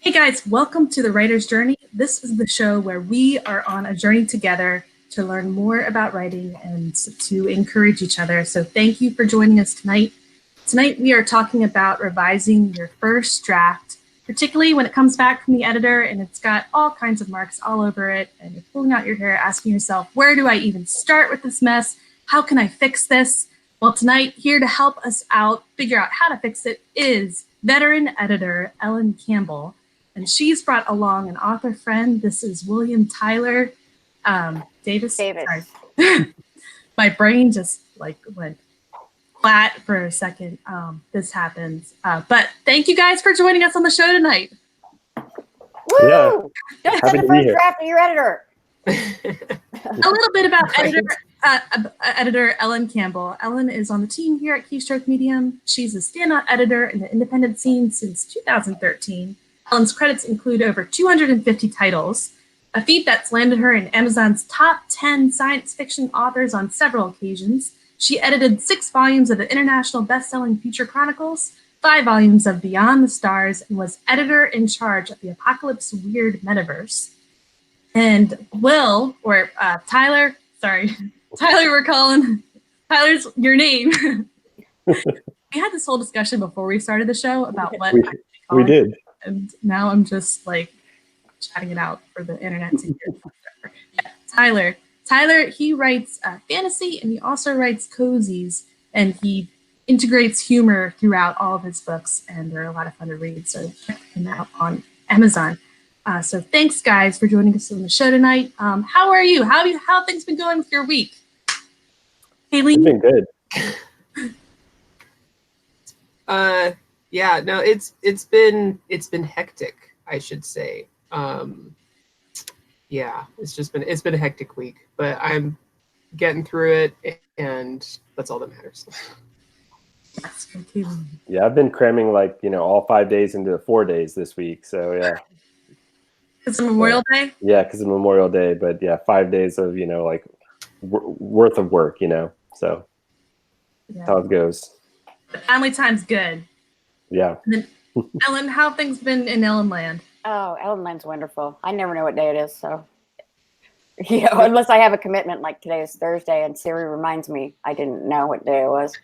Hey guys, welcome to The Writer's Journey. This is the show where we are on a journey together to learn more about writing and to encourage each other. So thank you for joining us tonight. Tonight we are talking about revising your first draft, particularly when it comes back from the editor and it's got all kinds of marks all over it and you're pulling out your hair asking yourself, where do I even start with this mess? How can I fix this? Well, tonight, here to help us out, figure out how to fix it, is veteran editor Ellen Campbell. And she's brought along an author friend. This is William Tyler Davis. Sorry. My brain just went flat for a second. This happens. But thank you guys for joining us on the show tonight. Woo! Yeah. Just send the first draft to your editor. A little bit about editor Ellen Campbell. Ellen is on the team here at Keystroke Medium. She's a standout editor in the independent scene since 2013. Ellen's credits include over 250 titles, a feat that's landed her in Amazon's top 10 science fiction authors on several occasions. She edited 6 volumes of the international best-selling Future Chronicles, 5 volumes of Beyond the Stars, and was editor in charge of the Apocalypse Weird Metaverse. And Tyler, we're calling Tyler's your name. We had this whole discussion before we started the show about what we did. And now I'm just chatting it out for the internet to hear. Yeah, Tyler, he writes fantasy and he also writes cozies, and he integrates humor throughout all of his books, and they're a lot of fun to read. So check him out on Amazon. So thanks, guys, for joining us on the show tonight. How are you? How have things been going with your week? Haley? It's been good. Yeah, no, it's been hectic, I should say. Yeah, it's been a hectic week, but I'm getting through it, and that's all that matters. Yeah, I've been cramming all 5 days into 4 days this week. So yeah. Because of Memorial Day? Yeah, because of Memorial Day, but yeah, 5 days of worth of work, so that's how it goes. But family time's good. Yeah. And then, Ellen, how have things been in Ellen Land? Oh, Ellen Land's wonderful. I never know what day it is, so unless I have a commitment, like today is Thursday, and Siri reminds me, I didn't know what day it was.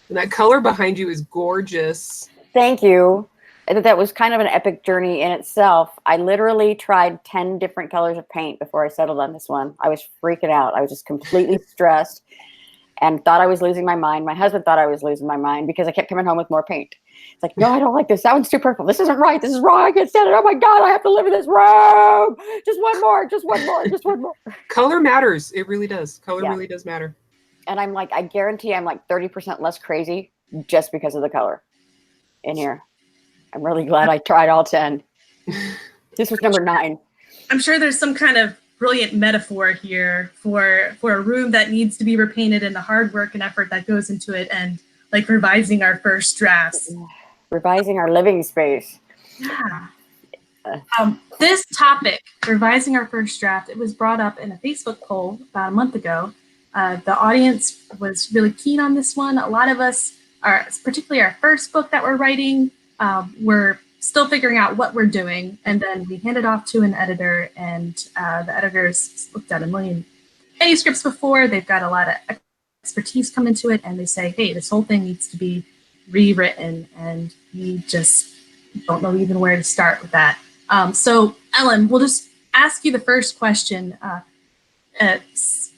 And that color behind you is gorgeous. Thank you. That was kind of an epic journey in itself. I literally tried 10 different colors of paint before I settled on this one. I was freaking out. I was just completely stressed and thought I was losing my mind. My husband thought I was losing my mind because I kept coming home with more paint. It's like, no, I don't like this. That one's too purple. This isn't right. This is wrong. I can't stand it. Oh my God, I have to live in this room. Just one more. Color matters. It really does. Color really does matter. And I'm like, I guarantee I'm 30% less crazy just because of the color in here. I'm really glad I tried all 10. This was number 9. I'm sure there's some kind of brilliant metaphor here for a room that needs to be repainted and the hard work and effort that goes into it, and revising our first drafts. Revising our living space. Yeah. This topic, revising our first draft, it was brought up in a Facebook poll about a month ago. The audience was really keen on this one. A lot of us particularly our first book that we're writing, we're still figuring out what we're doing, and then we hand it off to an editor, and the editors looked at a million manuscripts before. They've got a lot of expertise come into it, and they say, hey, this whole thing needs to be rewritten, and we just don't know even where to start with that. So Ellen, we'll just ask you the first question.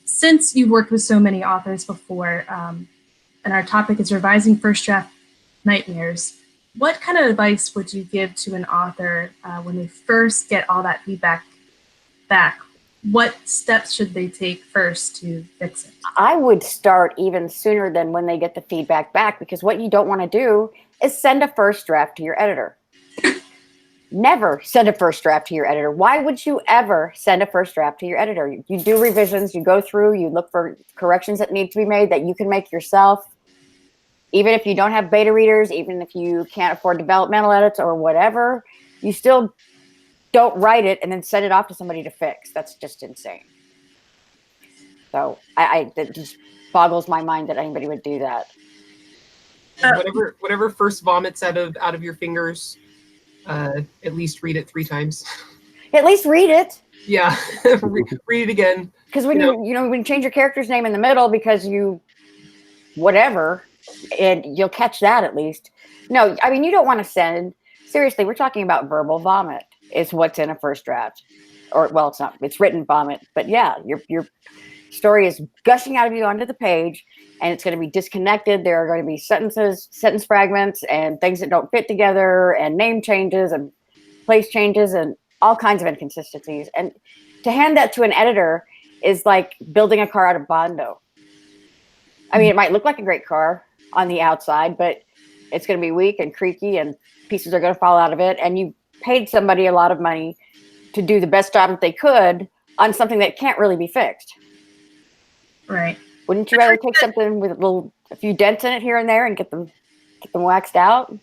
Since you've worked with so many authors before, and our topic is revising first draft nightmares, what kind of advice would you give to an author when they first get all that feedback back? What steps should they take first to fix it? I would start even sooner than when they get the feedback back, because what you don't want to do is send a first draft to your editor. Never send a first draft to your editor. Why would you ever send a first draft to your editor? You do revisions, you go through, you look for corrections that need to be made that you can make yourself. Even if you don't have beta readers, even if you can't afford developmental edits or whatever, you still don't write it and then send it off to somebody to fix. That's just insane. So that just boggles my mind that anybody would do that. Whatever first vomits out of your fingers, At least read it 3 times. At least read it. Yeah, read it again. Because when when you change your character's name in the middle because you whatever, and you'll catch that at least. No, I mean, you don't want to send, seriously, we're talking about verbal vomit is what's in a first draft. Or, well, it's not, it's written vomit, but yeah, your story is gushing out of you onto the page, and it's going to be disconnected. There are going to be sentence fragments, and things that don't fit together, and name changes, and place changes, and all kinds of inconsistencies. And to hand that to an editor is like building a car out of Bondo. I mean, it might look like a great car on the outside, but it's going to be weak and creaky, and pieces are going to fall out of it. And you paid somebody a lot of money to do the best job that they could on something that can't really be fixed. Right. Wouldn't you rather take something with a few dents in it here and there and get them waxed out?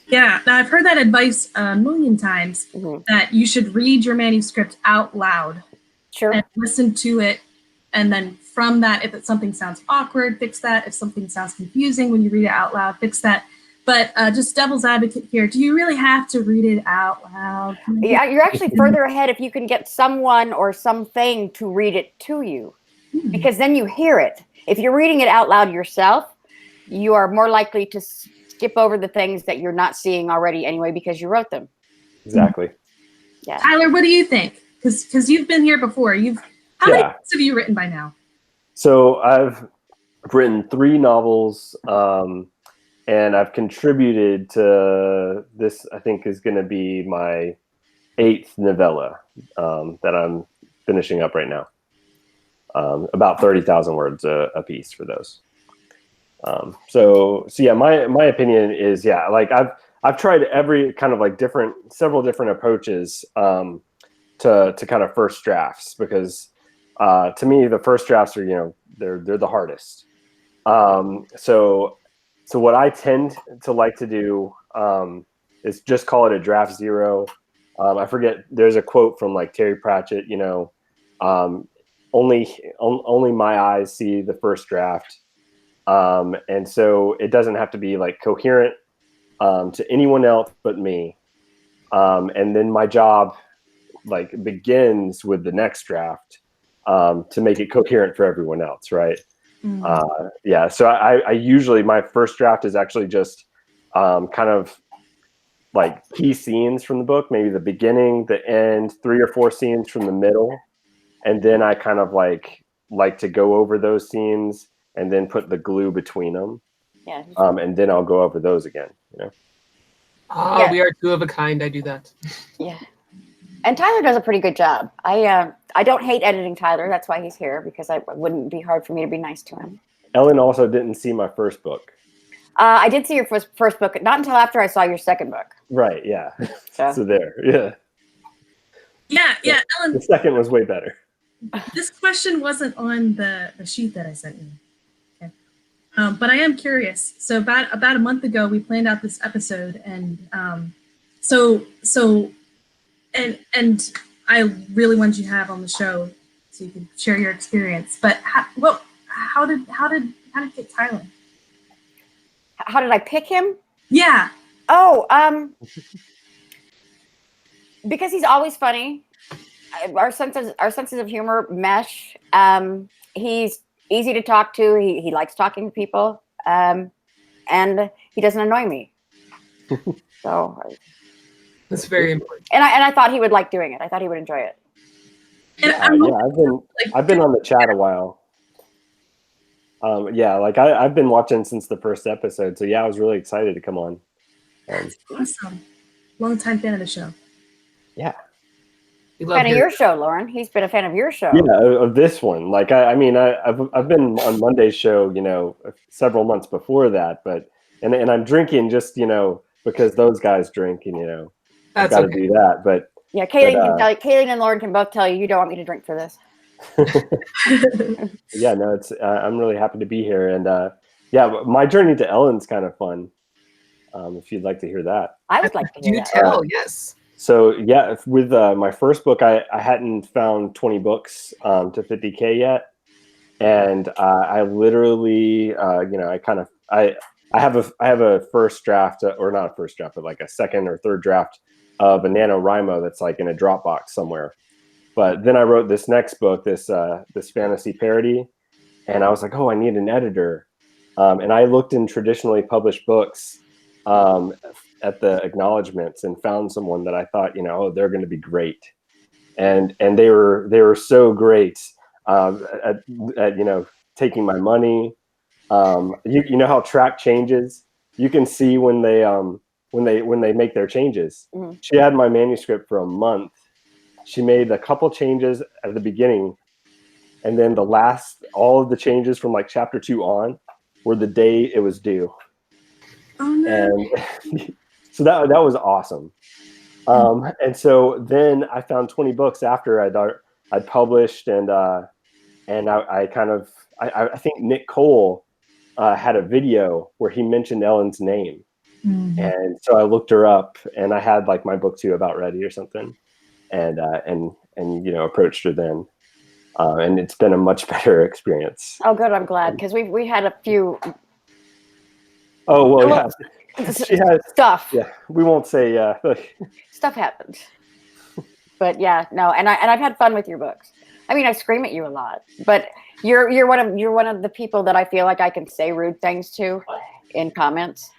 Yeah, now I've heard that advice a million times, that you should read your manuscript out loud. Sure. And listen to it. And then from that, if something sounds awkward, fix that. If something sounds confusing when you read it out loud, fix that. But just devil's advocate here, do you really have to read it out loud? Yeah, you're actually further ahead if you can get someone or something to read it to you, because then you hear it. If you're reading it out loud yourself, you are more likely to skip over the things that you're not seeing already anyway because you wrote them. Exactly. Yeah. Tyler, what do you think? Because you've been here before. How many books have you written by now? So I've written 3 novels, and I've contributed to this. I think is going to be my 8th novella that I'm finishing up right now. About 30,000 words a piece for those. So yeah, my opinion is, yeah, like I've tried every kind of like several different approaches to kind of first drafts, because to me the first drafts are, they're the hardest. So what I tend to like to do is just call it a draft 0. I forget, there's a quote from like Terry Pratchett, only my eyes see the first draft. And so it doesn't have to be like coherent to anyone else but me. And then my job like begins with the next draft to make it coherent for everyone else, right? Yeah, so I usually, my first draft is actually just kind of like key scenes from the book, maybe the beginning, the end, 3 or 4 scenes from the middle, and then I kind of like to go over those scenes and then put the glue between them. Yeah. And then I'll go over those again. Yeah. We are 2 of a kind. I do that. Yeah. And Tyler does a pretty good job. I don't hate editing Tyler. That's why he's here, because it wouldn't be hard for me to be nice to him. Ellen also didn't see my first book. I did see your first book, not until after I saw your second book. Right, yeah. So, So there, yeah. Yeah, Ellen. The second was way better. This question wasn't on the sheet that I sent you. Okay. But I am curious. So about a month ago, we planned out this episode, and and I really wanted you to have on the show so you could share your experience. But how did get Tyler? how did I pick him? Yeah. Oh, because he's always funny. Our senses of humor mesh. He's easy to talk to. He likes talking to people, and he doesn't annoy me. So That's very important. And I thought he would like doing it. I thought he would enjoy it. And I've been on the chat a while. Yeah, like I've been watching since the first episode, so yeah, I was really excited to come on. Awesome. Longtime fan of the show. Yeah. Fan of your show, Lauren. He's been a fan of your show. Yeah, of this one. Like I've been on Monday's show, several months before that, but and I'm drinking just because those guys drink, and I've got to do that. But yeah, Kayleen and Lauren can both tell you don't want me to drink for this. Yeah, no, it's I'm really happy to be here, and yeah, my journey to Ellen's kind of fun. If you'd like to hear that, I would like to hear Do that. tell, yes. So yeah, with my first book, I hadn't found 20 books to 50K yet, and I literally, I have a first draft, or not a first draft, but like a second or third draft of a NaNoWriMo that's like in a Dropbox somewhere. But then I wrote this next book, this fantasy parody, and I was like, oh, I need an editor. And I looked in traditionally published books at the acknowledgments and found someone that I thought, oh, they're going to be great. And they were so great at taking my money. You know how track changes? You can see when they make their changes. Mm-hmm. She had my manuscript for a month. She made a couple changes at the beginning, and then all of the changes from like chapter 2 on were the day it was due. Oh no! And so that was awesome. And so then I found 20 books after I'd published, and I think Nick Cole had a video where he mentioned Ellen's name. Mm-hmm. And so I looked her up, and I had like my book 2 about ready or something, and approached her then. And it's been a much better experience. Oh, good. I'm glad, because we had a few. Oh, well, yeah. She has stuff. Yeah, we won't say. Stuff happened. But yeah, no, and I've had fun with your books. I mean, I scream at you a lot, but you're one of the people that I feel like I can say rude things to in comments.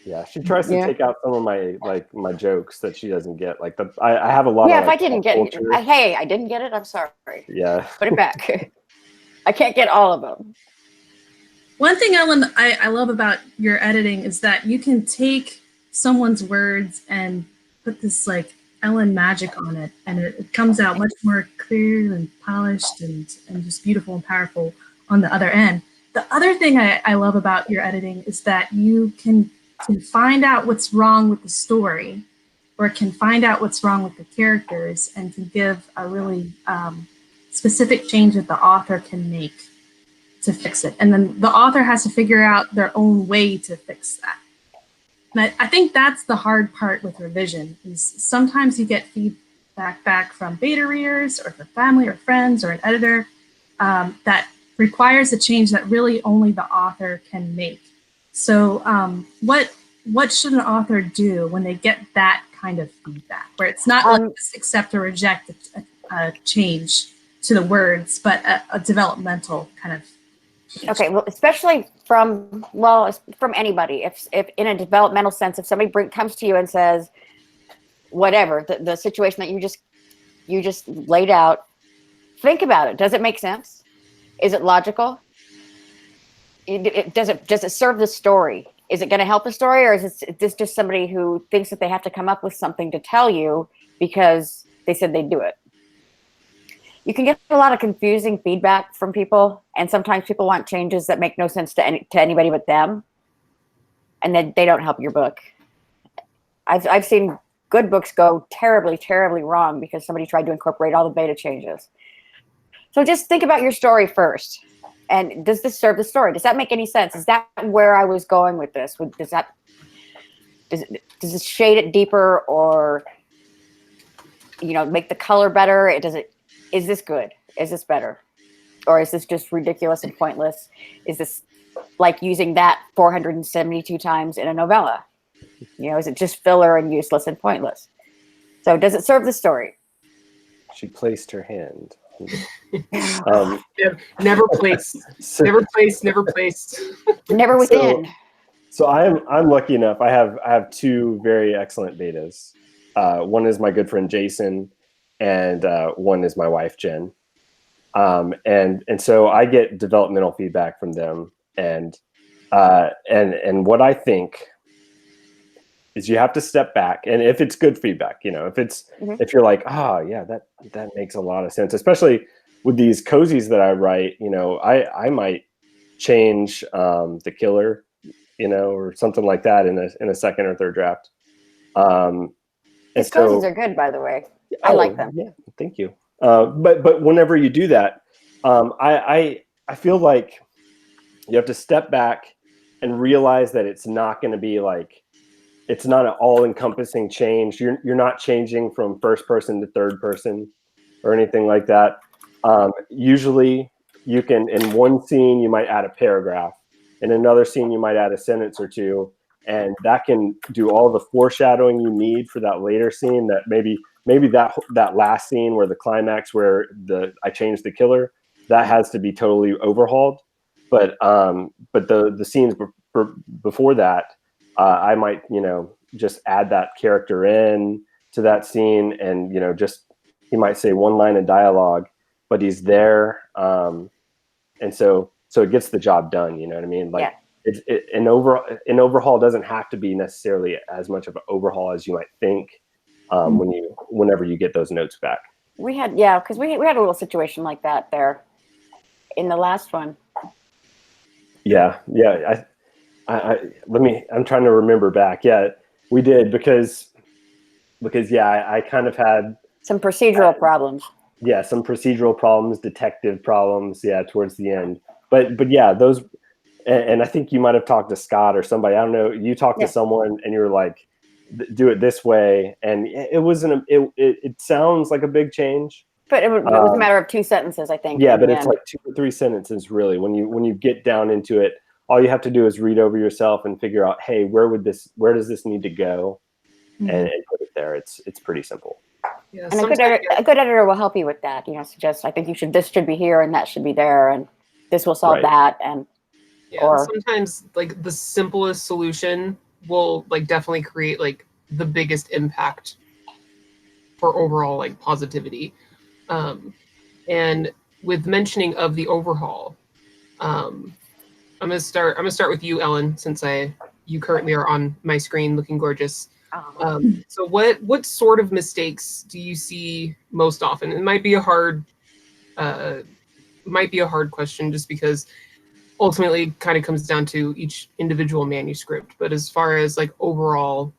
Yeah, she tries to take out some of my jokes that she doesn't get. Like I have a lot. Yeah, of, if I didn't get it, hey, I didn't get it. I'm sorry. Yeah, put it back. I can't get all of them. One thing, Ellen, I love about your editing is that you can take someone's words and put this like Ellen magic on it, and it comes out much more clear and polished and just beautiful and powerful on the other end. The other thing I love about your editing is that you can find out what's wrong with the story, or can find out what's wrong with the characters, and can give a really specific change that the author can make to fix it. And then the author has to figure out their own way to fix that. And I think that's the hard part with revision, is sometimes you get feedback back from beta readers or from family or friends or an editor that requires a change that really only the author can make. So what should an author do when they get that kind of feedback, where it's not like just accept or reject a change to the words, but a developmental kind of change? Okay, well, especially from anybody. If in a developmental sense, if somebody comes to you and says, whatever, the situation that you just laid out, think about it. Does it make sense? Is it logical? Does it serve the story? Is it going to help the story, or is this just somebody who thinks that they have to come up with something to tell you because they said they'd do it? You can get a lot of confusing feedback from people, and sometimes people want changes that make no sense to anybody but them, and then they don't help your book. I've seen good books go terribly, terribly wrong because somebody tried to incorporate all the beta changes. So just think about your story first. And does this serve the story? Does that make any sense? Is that where I was going with this? Does it shade it deeper, or make the color better? Is this good? Is this better? Or is this just ridiculous and pointless? Is this like using that 472 times in a novella? Is it just filler and useless and pointless? So does it serve the story? She placed her hand. Never placed. Never placed. Never within. So I'm lucky enough. I have 2 very excellent betas. One is my good friend Jason, and one is my wife Jen. And so I get developmental feedback from them, and what I think is you have to step back, and if it's good feedback, if you're like, yeah, that makes a lot of sense, especially with these cozies that I write, I might change the killer, or something like that in a second or third draft. These cozies are good, by the way. I like them. Yeah, thank you. But whenever you do that, I feel like you have to step back and realize that it's not going to be like, it's not an all-encompassing change. You're not changing from first person to third person or anything like that. Usually you can, in one scene, you might add a paragraph. In another scene, you might add a sentence or two, and that can do all the foreshadowing you need for that later scene. That maybe that last scene where the climax where I changed the killer, that has to be totally overhauled. But the scenes before that, I might, just add that character in to that scene, and he might say one line of dialogue, but he's there, and so it gets the job done. You know what I mean? Like, an overhaul doesn't have to be necessarily as much of an overhaul as you might think whenever you get those notes back. We had because we had a little situation like that there in the last one. Yeah. I'm trying to remember back. Yeah, we did because I kind of had some procedural problems. Yeah, some procedural problems, detective problems. Yeah, towards the end. But yeah, those, and I think you might have talked to Scott or somebody. I don't know. You talked to someone, and you were like, "Do it this way," and it wasn't. It sounds like a big change. But it was a matter of 2 sentences, I think. Yeah, but it's like 2 or 3 sentences, really. When you get down into it, all you have to do is read over yourself and figure out, hey, where does this need to go, and put it there. It's pretty simple. Yeah, and a good editor will help you with that. Suggest, I think this should be here and that should be there, and this will solve that. And sometimes like the simplest solution will like definitely create like the biggest impact for overall like positivity. And with mentioning of the overhaul, I'm gonna start with you, Ellen, since you currently are on my screen looking gorgeous. So what sort of mistakes do you see most often? It might be a hard question, just because ultimately it kind of comes down to each individual manuscript. But as far as like overall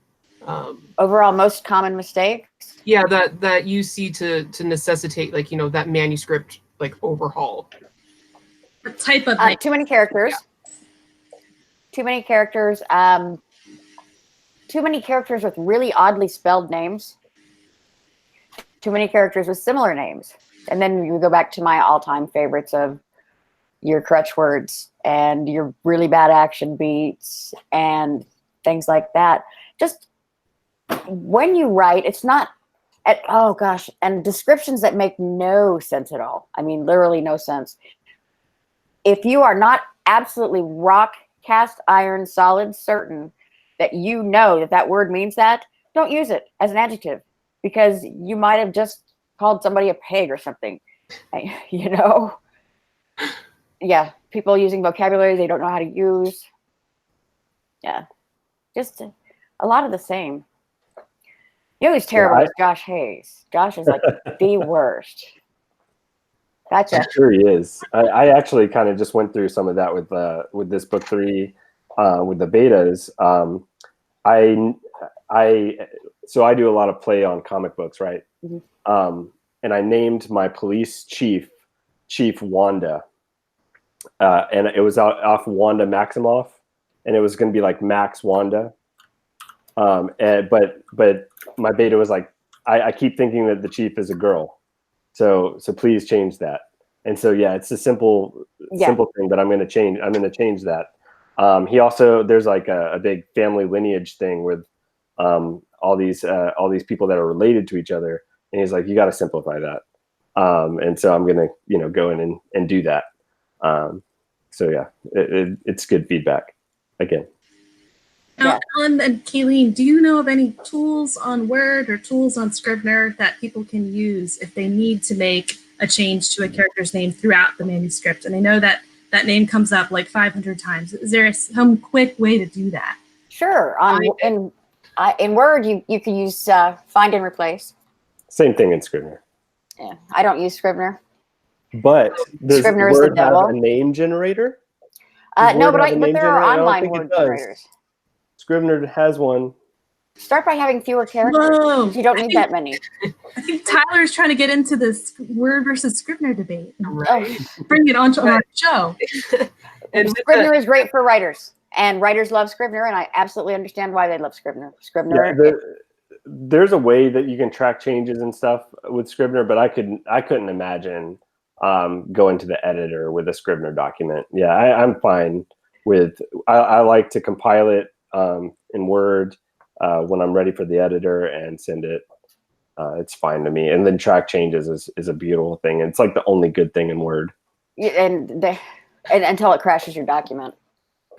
most common mistakes, that you see to necessitate like that manuscript like overhaul. What type of too many characters? Too many characters. Too many characters with really oddly spelled names. Too many characters with similar names. And then you go back to my all-time favorites of your crutch words and your really bad action beats and things like that. Just when you write, it's not and descriptions that make no sense at all. I mean, literally no sense. If you are not absolutely rock, cast iron, solid, certain that that word means that, don't use it as an adjective, because you might have just called somebody a pig or something. Yeah, people using vocabulary they don't know how to use. Yeah, just a lot of the same. Who's terrible is Josh Hayes. Josh is like the worst. Gotcha. I'm sure he is. I actually kind of just went through some of that with this book 3, with the betas. So I do a lot of play on comic books, right? Mm-hmm. And I named my police chief Wanda, and it was off Wanda Maximoff, and it was going to be like Max Wanda. But my beta was like, I keep thinking that the chief is a girl, so please change that. And so it's a simple thing that I'm going to change. I'm going to change that. He also, there's like a big family lineage thing with all these people that are related to each other, and he's like, you got to simplify that. And so I'm going to go in and do that. It's good feedback again. Now, Ellen and Kayleen, do you know of any tools on Word or tools on Scrivener that people can use if they need to make a change to a character's name throughout the manuscript? And I know that name comes up like 500 times. Is there some quick way to do that? Sure. In Word, you can use find and replace. Same thing in Scrivener. Yeah, I don't use Scrivener. But does Scrivener Word have a name generator? No, but there are online Word generators. Scrivener has one. Start by having fewer characters. Whoa. You don't need that many. I think Tyler's trying to get into this Word versus Scrivener debate. Right. Bring it onto our show. And Scrivener is great for writers, and writers love Scrivener, and I absolutely understand why they love Scrivener. There's a way that you can track changes and stuff with Scrivener, but I couldn't imagine going to the editor with a Scrivener document. Yeah, I'm fine I like to compile it in Word when I'm ready for the editor and send it. It's fine to me. And then track changes is a beautiful thing. It's like the only good thing in Word. Yeah, and until it crashes your document.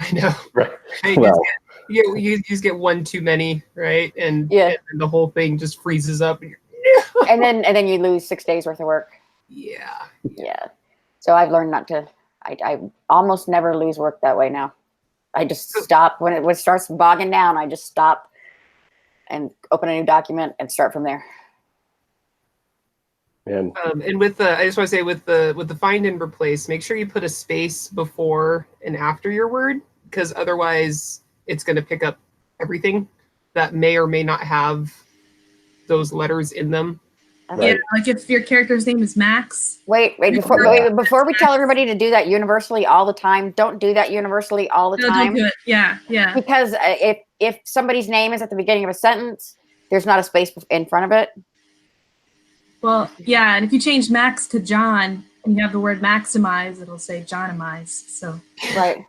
I know. Right. You Well, you just get one too many, right? And, Yeah. and the whole thing just freezes up. and then you lose 6 days worth of work. Yeah. Yeah. So I've learned not to. I almost never lose work that way now. I just stop when it starts bogging down. I just stop and open a new document and start from there. man. And with the, I just want to say with the find and replace, make sure you put a space before and after your word, because otherwise it's going to pick up everything that may or may not have those letters in them. Okay. Yeah, like if your character's name is Max. Wait, before we tell everybody to do that universally all the time, don't do that universally all the No, time. don't do it. Yeah, yeah. Because if somebody's name is at the beginning of a sentence, there's not a space in front of it. Well, yeah, and if you change Max to John and you have the word maximize, it'll say Johnimize. So Right.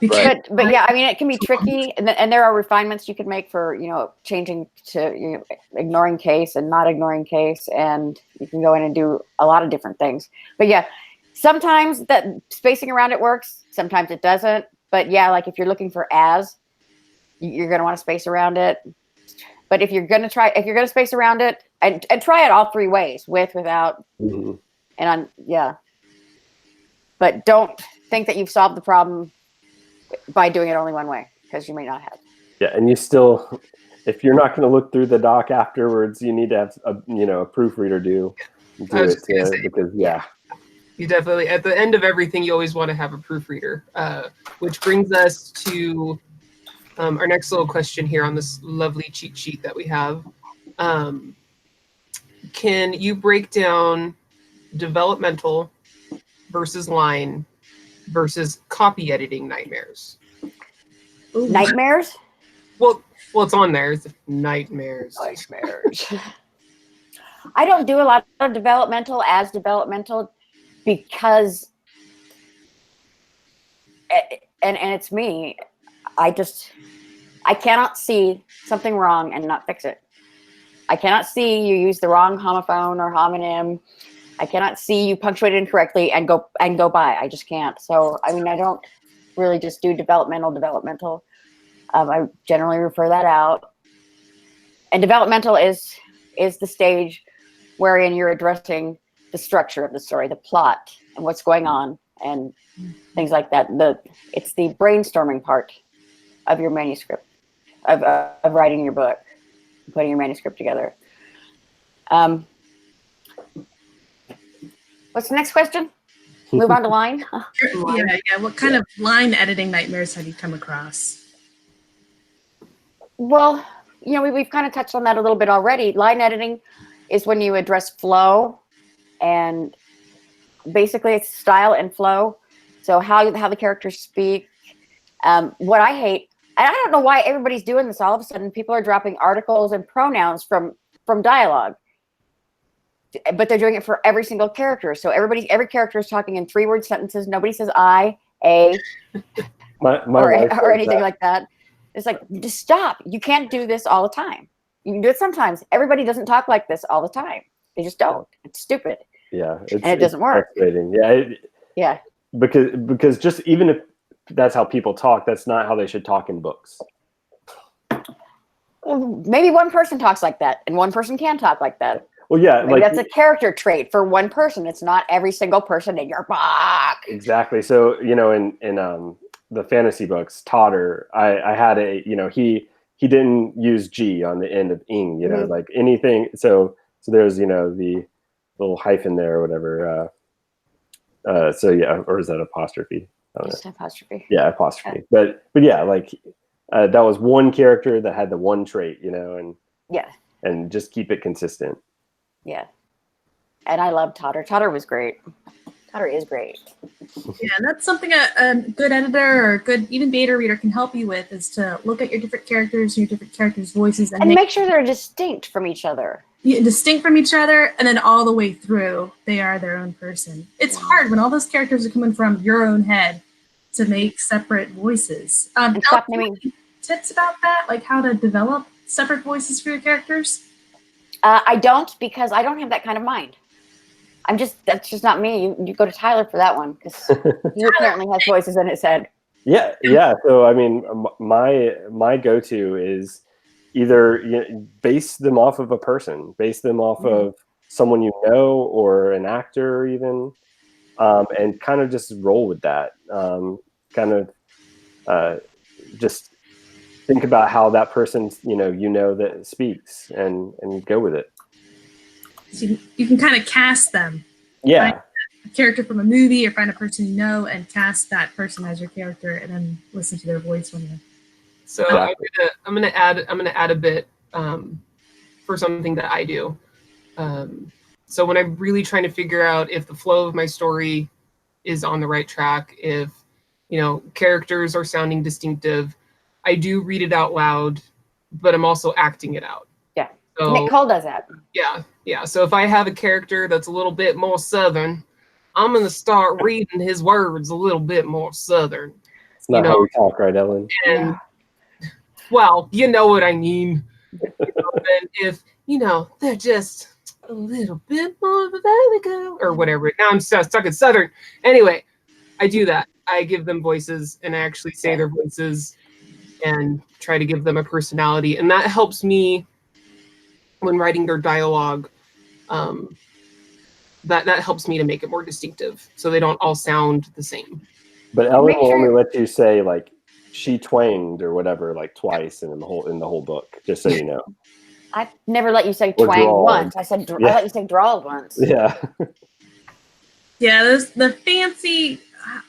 Right. But yeah, I mean, it can be tricky, and there are refinements you could make for changing to ignoring case and not ignoring case, and you can go in and do a lot of different things. But yeah, sometimes that spacing around it works, sometimes it doesn't. But yeah, like if you're looking for as, you're going to want to space around it. But if you're going to space around it, and try it all three ways, with, without, Mm-hmm. and on, yeah. But don't think that you've solved the problem by doing it only one way, because you may not have. Yeah, and you still, if you're not going to look through the doc afterwards, you need to have a proofreader do it too, because You definitely, at the end of everything, you always want to have a proofreader, which brings us to our next little question here on this lovely cheat sheet that we have. Can you break down developmental versus line versus copy editing nightmares? Ooh. Nightmares? Well, it's on there. It's nightmares. I don't do a lot of developmental because, and it's me, I cannot see something wrong and not fix it. I cannot see you use the wrong homophone or homonym. I cannot see you punctuate it incorrectly and go by. I just can't. So, I mean, I don't really just do developmental. I generally refer that out. And developmental is the stage wherein you're addressing the structure of the story, the plot, and what's going on, and things like that. It's the brainstorming part of your manuscript, of writing your book, putting your manuscript together. What's the next question? Move on to line. Yeah. What kind of line editing nightmares have you come across? Well, we've kind of touched on that a little bit already. Line editing is when you address flow, and basically it's style and flow. So how the characters speak. What I hate, and I don't know why everybody's doing this. All of a sudden, people are dropping articles and pronouns from dialogue, but they're doing it for every single character. So every character is talking in 3-word sentences. Nobody says I, a, or anything like that. It's like, just stop. You can't do this all the time. You can do it sometimes. Everybody doesn't talk like this all the time. They just don't. It's stupid. Yeah, and it doesn't work. Yeah, because just even if that's how people talk, that's not how they should talk in books. Well, maybe one person talks like that, and one person can talk like that. Well, yeah, maybe that's a character trait for one person. It's not every single person in your book. Exactly. So in the fantasy books, Totter, I had he didn't use G on the end of ing, Mm-hmm. like anything. So there's the little hyphen there or whatever. So yeah, or is that apostrophe? I don't know. It's an apostrophe. Yeah, apostrophe. Yeah. But yeah, like that was one character that had the one trait, and yeah, and just keep it consistent. Yeah, and I love Totter. Totter was great. Totter is great. Yeah, and that's something a good editor or a good even beta reader can help you with, is to look at your different characters, your different characters' voices, and make sure they're distinct from each other. Yeah, distinct from each other, and then all the way through, they are their own person. It's hard when all those characters are coming from your own head to make separate voices. And stop Ellen, naming. any tips about that, like how to develop separate voices for your characters? I don't, because I don't have that kind of mind. That's just not me. You go to Tyler for that one, because he apparently has voices in his head. Yeah. So I mean, my go-to is either base them off of a person, base them off of someone you know, or an actor even, and kind of just roll with that. Just think about how that person that speaks, and go with it. So you can kind of cast them. Yeah. Find a character from a movie, or find a person you know and cast that person as your character, and then listen to their voice when you. So exactly. I'm gonna add a bit for something that I do. So when I'm really trying to figure out if the flow of my story is on the right track, if characters are sounding distinctive, I do read it out loud, but I'm also acting it out. Yeah. So, Nick Cole does that. Yeah. So if I have a character that's a little bit more Southern, I'm gonna start reading his words a little bit more Southern. It's not how we talk, right, Ellen? And well, you know what I mean. And if they're just a little bit more of a valley girl or whatever. Now I'm stuck in Southern. Anyway, I do that. I give them voices, and I actually say their voices and try to give them a personality, and that helps me when writing their dialogue. That helps me to make it more distinctive, so they don't all sound the same. But Ellen will only let you say like she twanged or whatever like twice in the whole book, just so you know. I never let you say twang once. I said I let you say drawl once. Yeah. Yeah, the fancy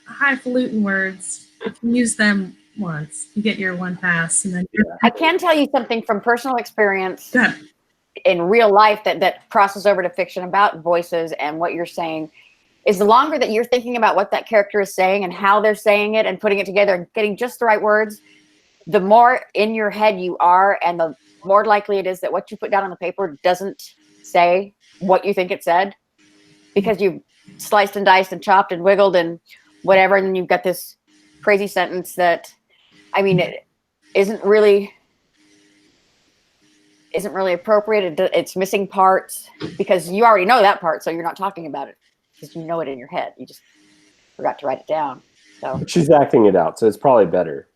highfalutin words, you can use them once. You get your one pass, and then I can tell you something from personal experience. Go ahead. In real life that crosses over to fiction about voices and what you're saying, is the longer that you're thinking about what that character is saying and how they're saying it and putting it together and getting just the right words, the more in your head you are, and the more likely it is that what you put down on the paper doesn't say what you think it said, because you've sliced and diced and chopped and wiggled and whatever, and then you've got this crazy sentence that, I mean, it isn't really appropriate. It's missing parts because you already know that part, so you're not talking about it because you know it in your head. You just forgot to write it down. So she's acting it out, so it's probably better.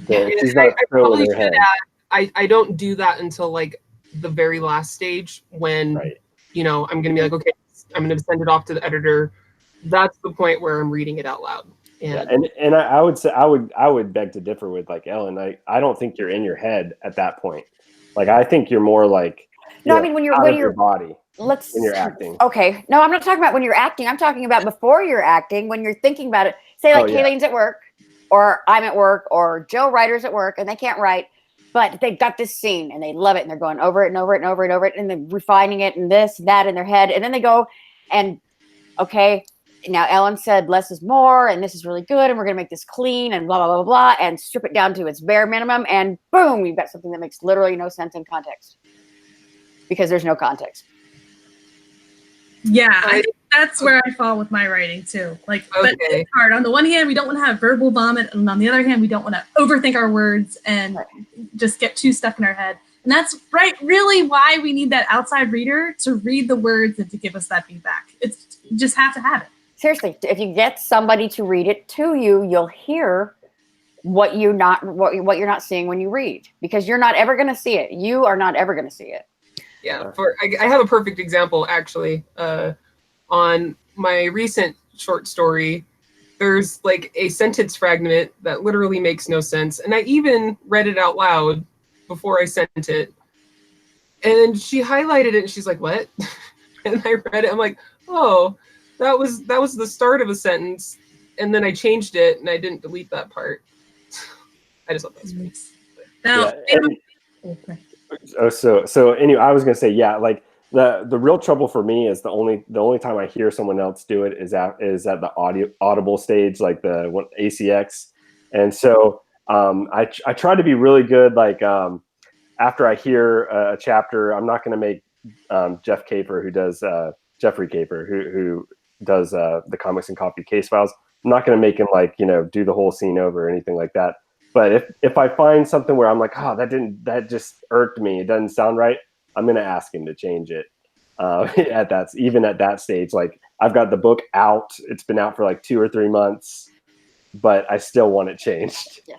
She's not throwing in her head. I don't do that until like the very last stage when I'm gonna be like, okay, I'm gonna send it off to the editor. That's the point where I'm reading it out loud. And I would say I would beg to differ with like Ellen. I don't think you're in your head at that point. Like I think you're more like I mean when you're your body. When you're acting. Okay. No, I'm not talking about when you're acting. I'm talking about before you're acting, when you're thinking about it. Say like Kayleen's at work, or I'm at work, or Joe Ryder's at work and they can't write, but they've got this scene and they love it and they're going over it and over it and over it and over it and they're refining it and this and that in their head. And then they go and now Ellen said less is more and this is really good and we're going to make this clean and blah, blah, blah, blah, and strip it down to its bare minimum. And boom, you've got something that makes literally no sense in context because there's no context. Yeah, I think that's where I fall with my writing too. Like, but it's hard. On the one hand, we don't want to have verbal vomit, and on the other hand, we don't want to overthink our words and just get too stuck in our head. And that's really why we need that outside reader to read the words and to give us that feedback. You just have to have it. Seriously, if you get somebody to read it to you, you'll hear what you're not seeing when you read, because you're not ever going to see it. You are not ever going to see it. Yeah, I have a perfect example actually. On my recent short story, there's like a sentence fragment that literally makes no sense, and I even read it out loud before I sent it. And she highlighted it, and she's like, "What?" And I read it. I'm like, "Oh, that was the start of a sentence," and then I changed it, and I didn't delete that part. I just thought that was funny. So anyway, I was gonna say, like the real trouble for me is the only time I hear someone else do it is at the audible stage, like the ACX, and so I try to be really good. Like after I hear a chapter, I'm not gonna make Jeffrey Caper, who does the Comics and Coffee Case Files. I'm not going to make him like, do the whole scene over or anything like that. But if I find something where I'm like, oh, that just irked me, it doesn't sound right, I'm going to ask him to change it. Even at that stage, like I've got the book out, it's been out for like 2 or 3 months, but I still want it changed. Yeah.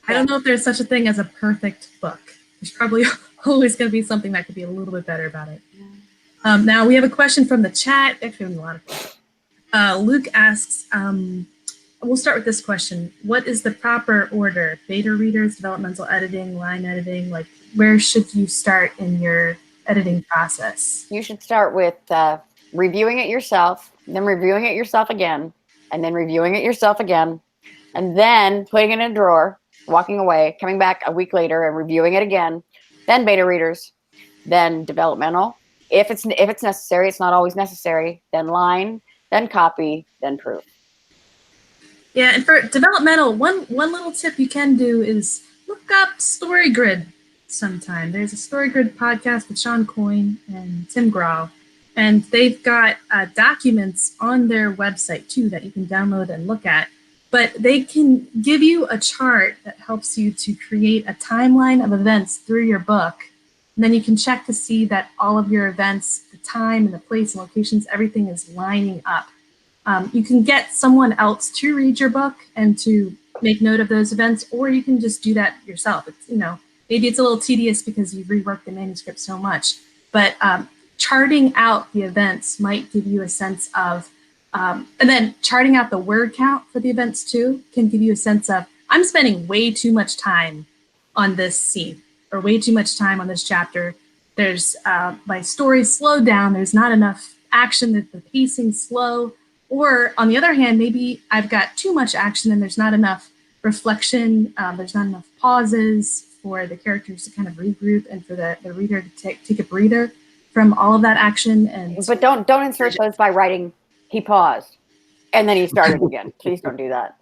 I don't know if there's such a thing as a perfect book. There's probably always going to be something that could be a little bit better about it. Now we have a question from the chat. Actually, we have a lot of questions. Luke asks, we'll start with this question. What is the proper order? Beta readers, developmental editing, line editing? Like, where should you start in your editing process? You should start with reviewing it yourself, then reviewing it yourself again, and then reviewing it yourself again, and then putting it in a drawer, walking away, coming back a week later and reviewing it again, then beta readers, then developmental. If it's necessary, it's not always necessary, then line, then copy, then proof. Yeah, and for developmental, one little tip you can do is look up StoryGrid sometime. There's a StoryGrid podcast with Sean Coyne and Tim Grau, and they've got documents on their website too that you can download and look at. But they can give you a chart that helps you to create a timeline of events through your book. And then you can check to see that all of your events, the time and the place and locations, everything is lining up. You can get someone else to read your book and to make note of those events, or you can just do that yourself. It's, maybe it's a little tedious because you've reworked the manuscript so much, but charting out the events might give you a sense of, and then charting out the word count for the events too can give you a sense of, I'm spending way too much time on this scene or way too much time on this chapter. There's, my story's slowed down. There's not enough action, that the pacing's slow. Or on the other hand, maybe I've got too much action and there's not enough reflection. There's not enough pauses for the characters to kind of regroup and for the reader to take a breather from all of that action. But don't insert those by writing, he paused and then he started again. Please don't do that.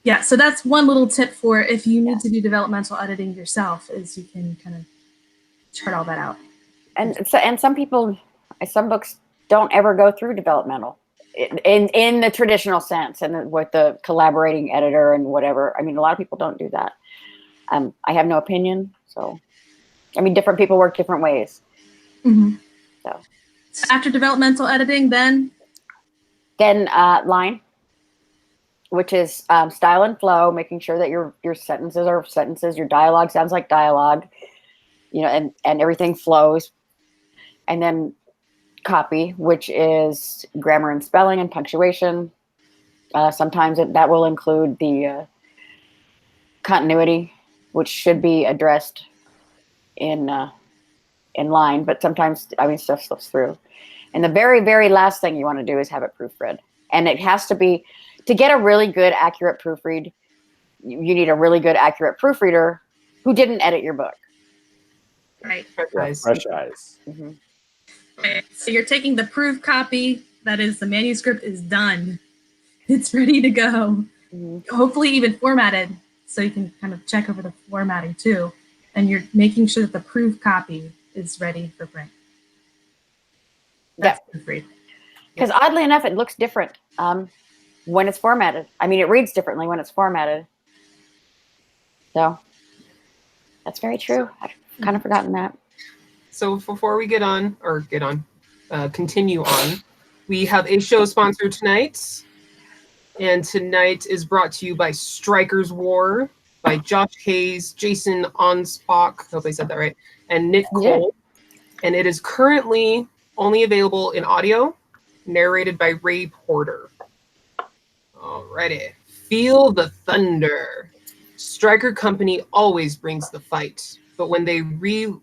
Yeah, so that's one little tip for if you need to do developmental editing yourself, is you can kind of chart all that out. And some books don't ever go through developmental in the traditional sense, and with the collaborating editor and whatever. I mean, a lot of people don't do that. I have no opinion. So, I mean, different people work different ways. Mm-hmm. So after developmental editing, then line, which is style and flow, making sure that your sentences are sentences, your dialogue sounds like dialogue, and everything flows. And then copy, which is grammar and spelling and punctuation. Sometimes that will include the continuity, which should be addressed in line, but sometimes, stuff slips through. And the very, very last thing you want to do is have it proofread. And it has to be, to get a really good, accurate proofread, you need a really good, accurate proofreader who didn't edit your book. Right. Fresh eyes. Mm-hmm. Right. So you're taking the proof copy, that is, the manuscript is done. It's ready to go. Mm-hmm. Hopefully even formatted, so you can kind of check over the formatting too. And you're making sure that the proof copy is ready for print. That's proofread. Because oddly enough, it looks different when it's formatted. I mean, it reads differently when it's formatted. So that's very true. I've kind of forgotten that. So before we continue on, we have a show sponsor tonight. And tonight is brought to you by Stryker's War by Josh Hayes, Jason Anspach, hope I said that right, and Nick Cole. And it is currently only available in audio, narrated by Ray Porter. Alrighty. Feel the thunder. Stryker Company always brings the fight, but when they relieve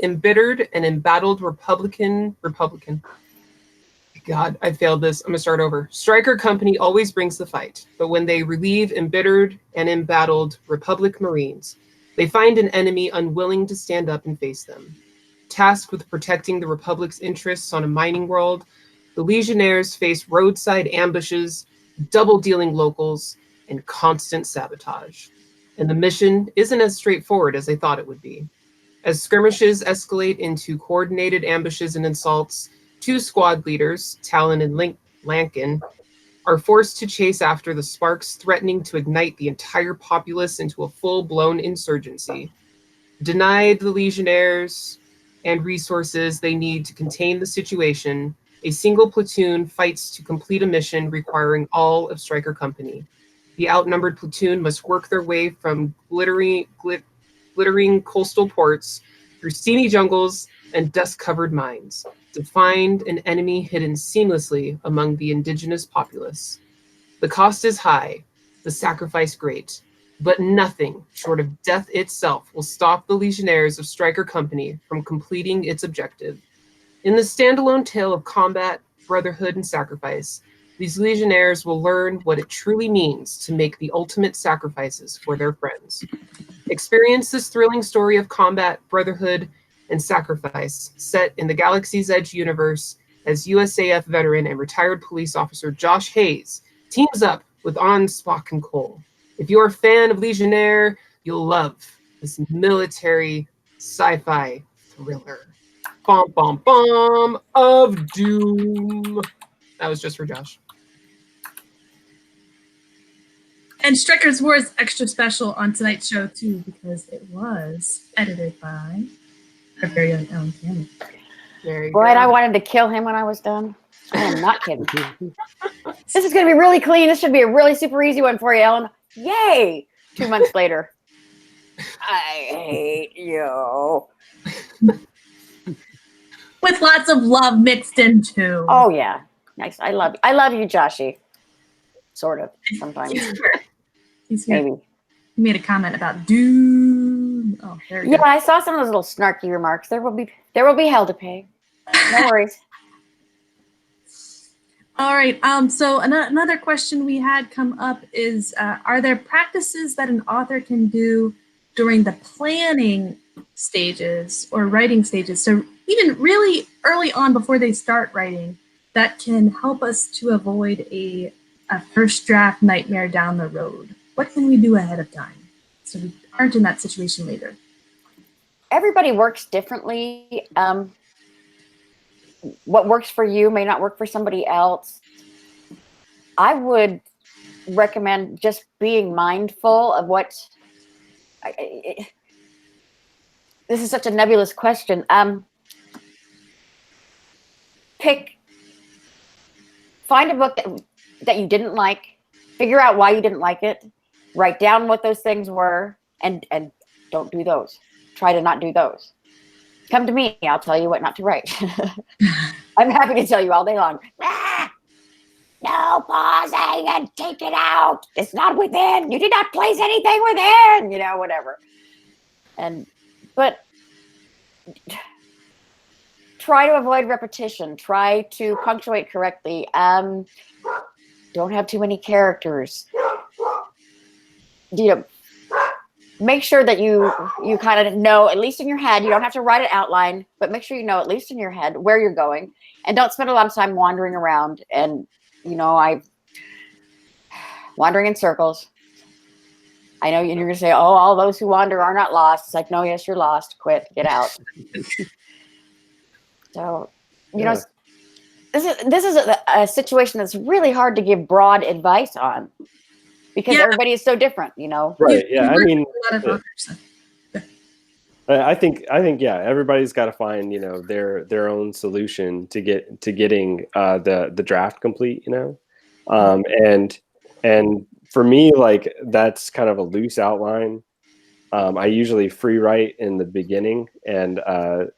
embittered and embattled Republican. God, I failed this. I'm gonna start over. Stryker Company always brings the fight, but when they relieve embittered and embattled Republic Marines, they find an enemy unwilling to stand up and face them. Tasked with protecting the Republic's interests on a mining world, the legionnaires face roadside ambushes, double-dealing locals, and constant sabotage. And the mission isn't as straightforward as they thought it would be. As skirmishes escalate into coordinated ambushes and assaults, two squad leaders, Talon and Lankin, are forced to chase after the sparks threatening to ignite the entire populace into a full-blown insurgency. Denied the legionnaires and resources they need to contain the situation, a single platoon fights to complete a mission requiring all of Stryker Company. The outnumbered platoon must work their way from glittering coastal ports through steamy jungles and dust-covered mines to find an enemy hidden seamlessly among the indigenous populace. The cost is high, the sacrifice great, but nothing short of death itself will stop the legionnaires of Stryker Company from completing its objective. In the standalone tale of combat, brotherhood, and sacrifice, these legionnaires will learn what it truly means to make the ultimate sacrifices for their friends. Experience this thrilling story of combat, brotherhood, and sacrifice set in the Galaxy's Edge universe as USAF veteran and retired police officer Josh Hayes teams up with Anspach and Cole. If you're a fan of Legionnaire, you'll love this military sci-fi thriller. Bom, bom, bom of doom. That was just for Josh. And Strikers War is extra special on tonight's show, too, because it was edited by our very own Ellen Campbell. There you Boy, go. I wanted to kill him when I was done. I am not kidding. This is going to be really clean. This should be a really super easy one for you, Ellen. Yay! 2 months later. I hate you. With lots of love mixed in, too. Oh, yeah. Nice. I love you, Joshy. Sort of, sometimes. He's here. Maybe. He made a comment about doom. Oh, there we Yeah, go. I saw some of those little snarky remarks. There will be hell to pay. No worries. All right. So another question we had come up is, are there practices that an author can do during the planning stages or writing stages? So even really early on before they start writing, that can help us to avoid a first draft nightmare down the road. What can we do ahead of time so we aren't in that situation later? Everybody works differently. What works for you may not work for somebody else. I would recommend just being mindful of what. This is such a nebulous question. Find a book that you didn't like, figure out why you didn't like it, write down what those things were, and don't do those. Try to not do those. Come to me, I'll tell you what not to write. I'm happy to tell you all day long. No pausing and take it out. It's not within. You did not place anything within, whatever. But try to avoid repetition. Try to punctuate correctly. Don't have too many characters. Make sure that you kind of know, at least in your head, you don't have to write an outline, but make sure you know, at least in your head, where you're going. And don't spend a lot of time wandering around. And, wandering in circles. I know you're going to say, oh, all those who wander are not lost. It's like, no, yes, you're lost. Quit, get out. So, this is a situation that's really hard to give broad advice on. Because everybody is so different, Right. Yeah. I mean, A lot of authors. I think, yeah, everybody's got to find, their own solution to getting the draft complete, and for me, like, that's kind of a loose outline. I usually free write in the beginning, and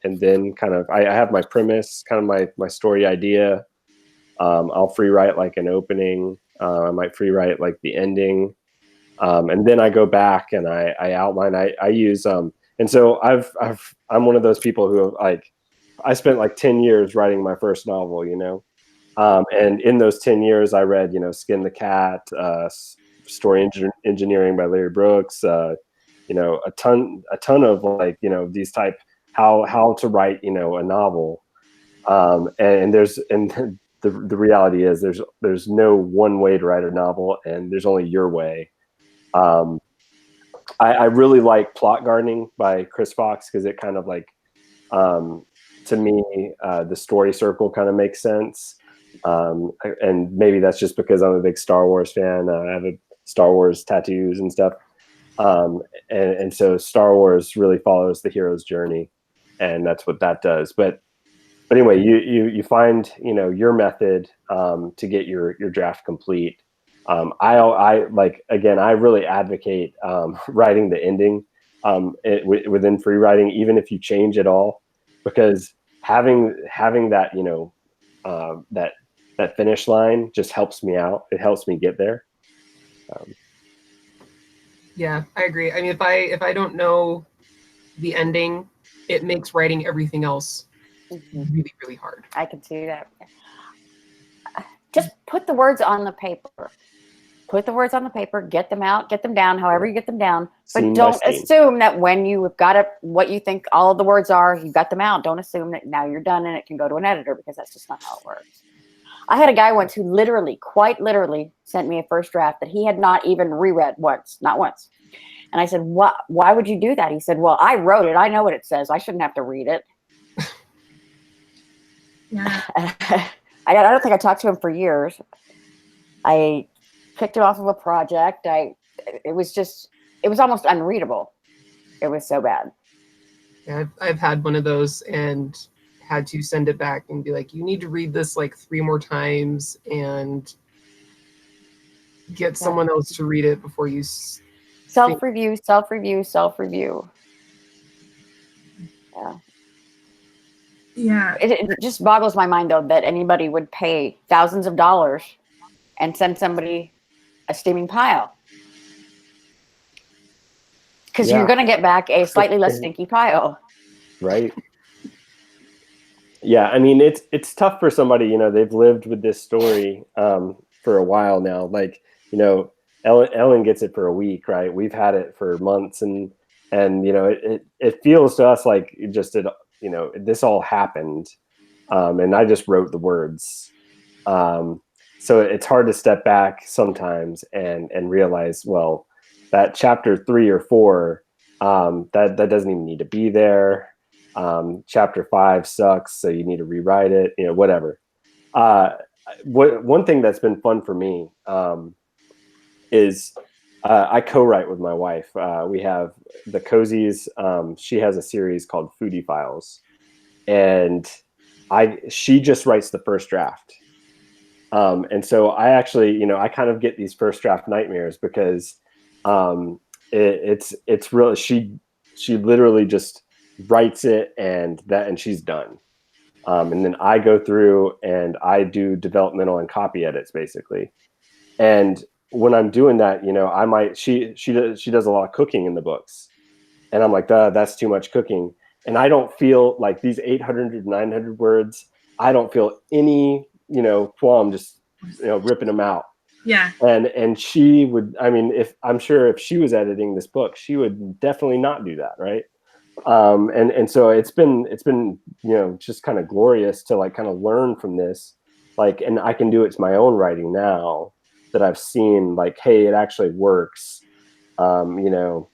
then kind of I have my premise, kind of my story idea. I'll free write like an opening. I might free write like the ending, and then I go back and I outline. I use and so I'm one of those people who I spent like 10 years writing my first novel, and in those 10 years I read Skin the Cat, Story Engineering by Larry Brooks, a ton of these type how to write a novel, and the reality is there's no one way to write a novel, and there's only your way. I really like Plot Gardening by Chris Fox because it kind of to me, the story circle kind of makes sense. And maybe that's just because I'm a big Star Wars fan. I have a Star Wars tattoos and stuff. And so Star Wars really follows the hero's journey, and that's what that does. But anyway, you find, your method to get your draft complete. I like, again, I really advocate writing the ending within free writing, even if you change it all, because having that, that finish line just helps me out. It helps me get there. Yeah, I agree. I mean, if I don't know the ending, it makes writing everything else really, really hard. I can see that. Just put the words on the paper. Put the words on the paper, get them out, get them down, however you get them down. But don't assume that when you've got it, what you think all of the words are, you got them out. Don't assume that now you're done and it can go to an editor, because that's just not how it works. I had a guy once who quite literally sent me a first draft that he had not even reread once, not once. And I said, why would you do that? He said, well, I wrote it. I know what it says. I shouldn't have to read it. Yeah. I don't think I talked to him for years. I picked it off of a project. It was almost unreadable. It was so bad. Yeah, I've had one of those and had to send it back and be like, you need to read this like 3 more times and get someone else to read it before you self-review. Yeah. It just boggles my mind, though, that anybody would pay thousands of dollars and send somebody a steaming pile, because you're going to get back a slightly less stinky pile. Right. Yeah, I mean, it's tough for somebody, they've lived with this story for a while now. Like, Ellen gets it for a week, right? We've had it for months, and it feels to us like this all happened, and I just wrote the words. So it's hard to step back sometimes and realize, well, that chapter 3 or 4, that doesn't even need to be there. Chapter 5 sucks, so you need to rewrite it, whatever. One thing that's been fun for me is I co-write with my wife. We have the Cozies. She has a series called Foodie Files, and she just writes the first draft. And so I actually, I kind of get these first draft nightmares, because it's really, she literally just writes it and she's done. And then I go through and I do developmental and copy edits, basically. And when I'm doing that, she does a lot of cooking in the books, and I'm like, that's too much cooking. And I don't feel like these 800, 900 words, I don't feel any, qualm just, ripping them out. Yeah. And she would, I'm sure if she was editing this book, she would definitely not do that. Right. And so it's been, just kind of glorious to like kind of learn from this, like, and I can do it to my own writing now that I've seen, like, hey, it actually works. Again,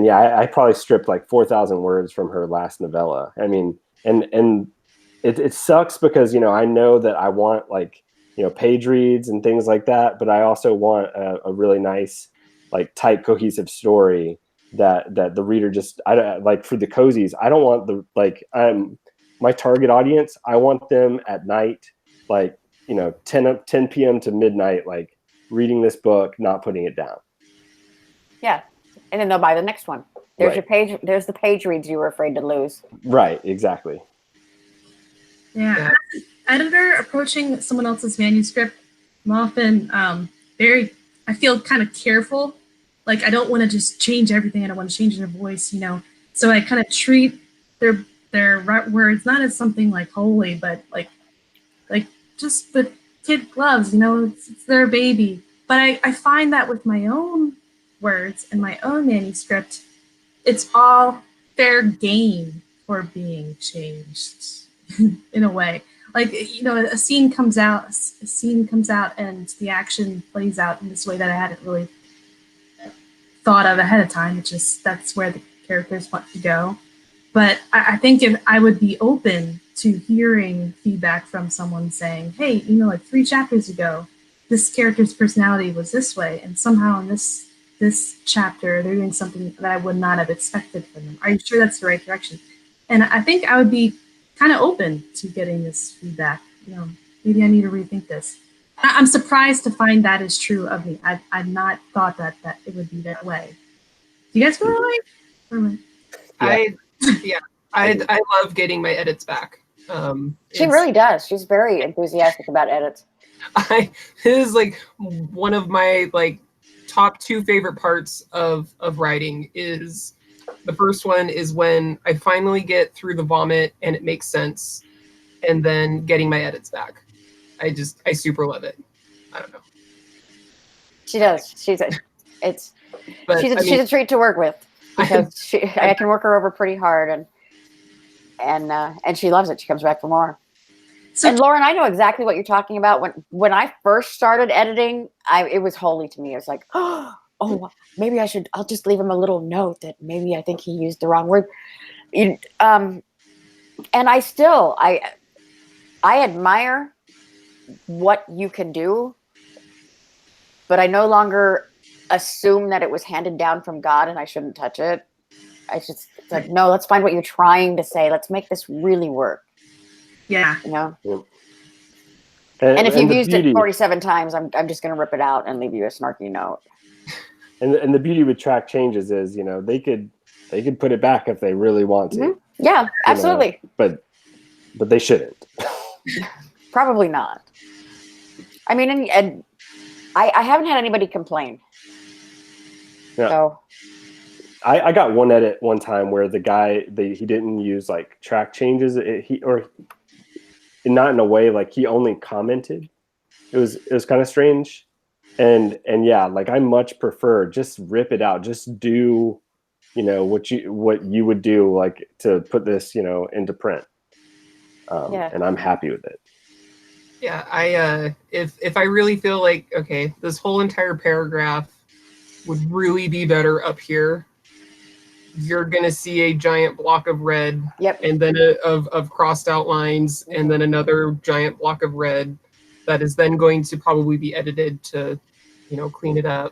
yeah, I probably stripped like 4,000 words from her last novella. I mean, and it sucks because, I know that I want like, page reads and things like that, but I also want a really nice, like, tight, cohesive story that the reader just, I don't like. For the Cozies, I don't want my target audience, I want them at night, like, 10 p.m. to midnight, like, reading this book, not putting it down. Yeah. And then they'll buy the next one. There's right. your page. There's the page reads you were afraid to lose. Right. Exactly. Yeah. Editor approaching someone else's manuscript, I'm often I feel kind of careful. Like, I don't want to just change everything. I don't want to change their voice, So I kind of treat their words not as something like holy, but like just the kid gloves, it's their baby. But I find that with my own words and my own manuscript, it's all fair game for being changed in a way. Like, a scene comes out and the action plays out in this way that I hadn't really thought of ahead of time. It's just, that's where the characters want to go. But I think if I would be open to hearing feedback from someone saying, hey, you know, like 3 chapters ago, this character's personality was this way, and somehow in this chapter they're doing something that I would not have expected from them. Are you sure that's the right direction? And I think I would be kind of open to getting this feedback. You know, maybe I need to rethink this. I'm surprised to find that is true of me. I've not thought that it would be that way. Do you guys feel that way? I love getting my edits back. She really does. She's very enthusiastic about edits. It is like one of my like top 2 favorite parts of writing. Is the first one is when I finally get through the vomit and it makes sense, and then getting my edits back. I super love it. I don't know. She does. She's a treat to work with, because I can work her over pretty hard, and she loves it. She comes back for more. So, and Lauren, I know exactly what you're talking about. When I first started editing, it was holy to me. I was like, oh, maybe I'll just leave him a little note that maybe I think he used the wrong word. And I admire what you can do, but I no longer assume that it was handed down from God and I shouldn't touch it. It's like, no, let's find what you're trying to say. Let's make this really work. Yeah. You know? Yep. And if you've used it 47 times, I'm just going to rip it out and leave you a snarky note. And the beauty with track changes is, you know, they could put it back if they really want to. Mm-hmm. Yeah, absolutely. But they shouldn't. Probably not. I mean, and I haven't had anybody complain. Yeah. So I got one edit one time where the guy he didn't use like track changes. Not in a way, like he only commented. It was kind of strange, and yeah, like I much prefer just rip it out. Just do, you know, what you would do, like to put this, you know, into print. And I'm happy with it. Yeah, I if I really feel like, okay, this whole entire paragraph would really be better up here, you're gonna see a giant block of red, and then of crossed out lines, and then another giant block of red that is then going to probably be edited to, you know, clean it up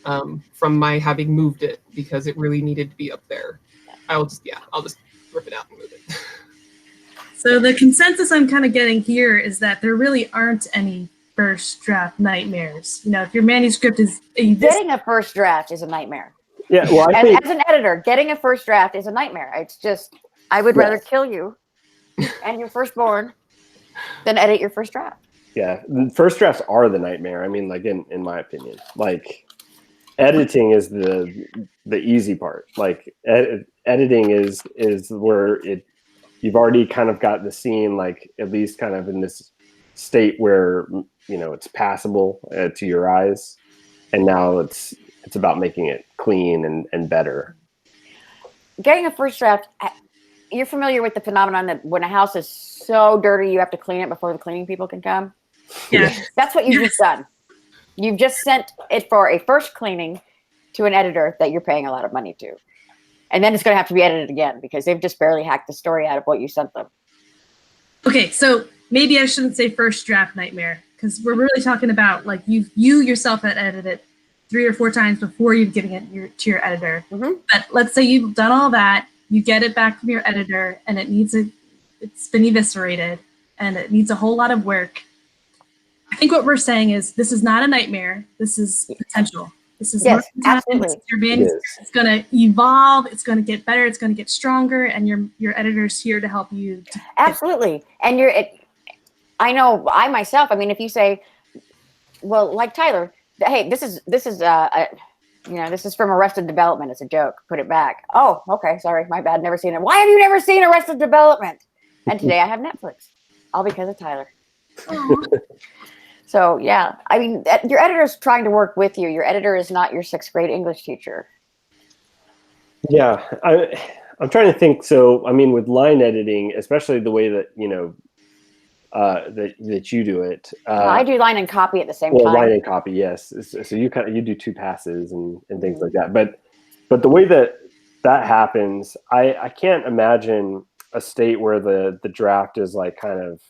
from my having moved it because it really needed to be up there. I'll just rip it out and move it. So the consensus I'm kind of getting here is that there really aren't any first draft nightmares. You know, if your manuscript is getting a first draft is a nightmare. Yeah, well, I think as an editor, getting a first draft is a nightmare. It's just, I would rather kill you and your firstborn than edit your first draft. Yeah, first drafts are the nightmare. I mean, like in my opinion, like editing is the easy part. Like editing is where you've already kind of got the scene, like at least kind of in this state where, you know, it's passable to your eyes, and now it's about making it clean and better. Getting a first draft, you're familiar with the phenomenon that when a house is so dirty, you have to clean it before the cleaning people can come? Yeah. That's what you've just done. You've just sent it for a first cleaning to an editor that you're paying a lot of money to. And then it's going to have to be edited again because they've just barely hacked the story out of what you sent them. Okay, so maybe I shouldn't say first draft nightmare, because we're really talking about like you yourself had edited it 3 or 4 times before you're getting it to your editor. Mm-hmm. But let's say you've done all that, you get it back from your editor, and it's been eviscerated, and it needs a whole lot of work. I think what we're saying is this is not a nightmare. This is potential. This is absolutely. Your manuscript is going to evolve. It's going to get better. It's going to get stronger, and your editor's here to help you. Absolutely. And I know I myself. I mean, if you say, well, like Tyler, hey, this is from Arrested Development. It's a joke. Put it back. Oh, okay. Sorry, my bad. Never seen it. Why have you never seen Arrested Development? And today I have Netflix, all because of Tyler. So yeah, I mean, your editor is trying to work with you. Your editor is not your 6th grade English teacher. Yeah, I'm trying to think. So, I mean, with line editing, especially the way that, you know, that you do it. I do line and copy at the same time. Line and copy, yes. So you do 2 passes and things like that. But the way that happens, I can't imagine a state where the draft is like kind of